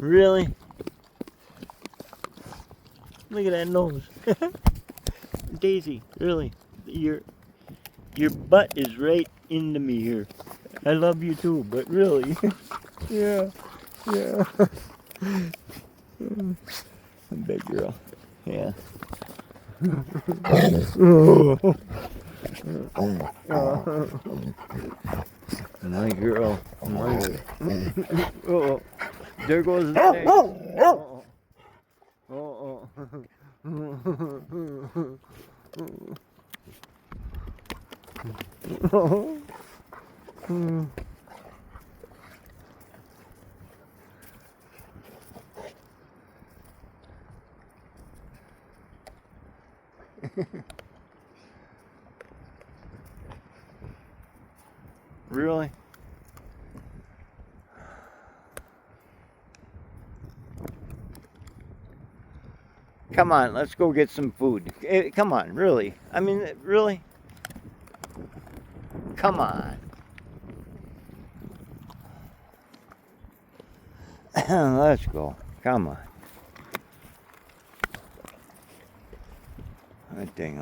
Really? Look at that nose. Daisy, really? Your butt is right into me here. I love you too, but really. Yeah. Yeah. Big girl. Yeah. My girl. Oh, there goes the egg. Oh. Really? Come on, let's go get some food. Come on, really? I mean, really? Come on. Let's go. Come on. That dang